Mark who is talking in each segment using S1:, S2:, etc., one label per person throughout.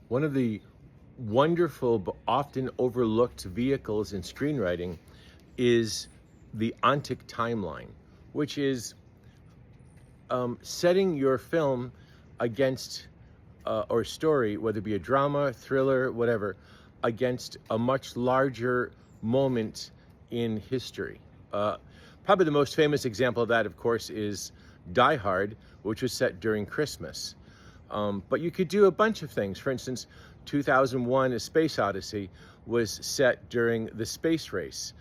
S1: One of the wonderful but often overlooked vehicles in screenwriting is the Ontic Timeline, which is setting your film against or story, whether it be a drama, thriller, whatever, against a much larger moment in history. Probably the most famous example of that, of course, is Die Hard, which was set during Christmas. But you could do a bunch of things. For instance, 2001: A Space Odyssey was set during the space race.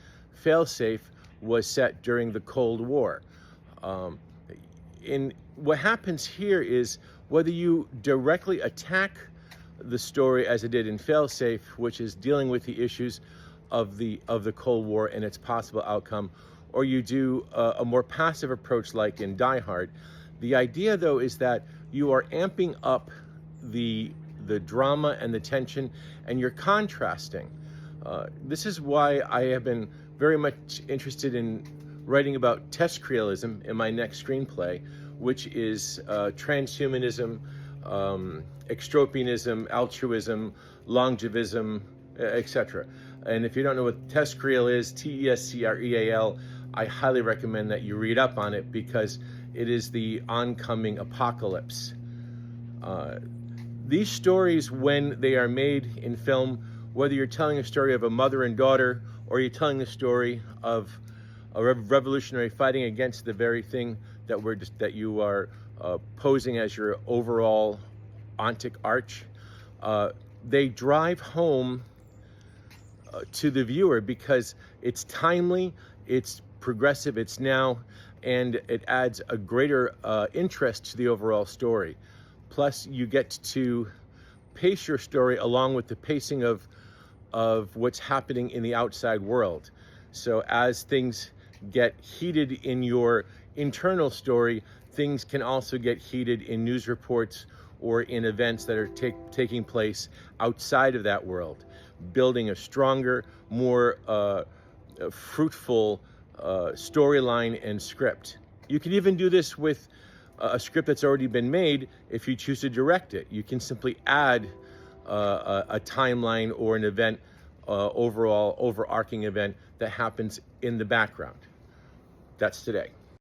S1: Failsafe was set during the Cold War. In what happens here is whether you directly attack the story as it did in Failsafe, which is dealing with the issues of the Cold War and its possible outcome, or you do a more passive approach like in Die Hard. The idea, though, is that you are amping up the drama and the tension, and you're contrasting. This is why I have been very much interested in writing about test crealism in my next screenplay, which is transhumanism, extropianism, altruism, longevism, etc. And if you don't know what test creal is, TESCREAL, I highly recommend that you read up on it because it is the oncoming apocalypse. These stories, when they are made in film, whether you're telling a story of a mother and daughter, or you're telling the story of a revolutionary fighting against the very thing that you are posing as your overall ontic arch, they drive home to the viewer because it's timely, it's progressive, it's now, and it adds a greater interest to the overall story. Plus, you get to pace your story along with the pacing of what's happening in the outside world. So as things get heated in your internal story, things can also get heated in news reports or in events that are taking place outside of that world, building a stronger, more fruitful storyline and script. You can even do this with a script that's already been made. If you choose to direct it, you can simply add a timeline or an event, overall overarching event that happens in the background. That's today.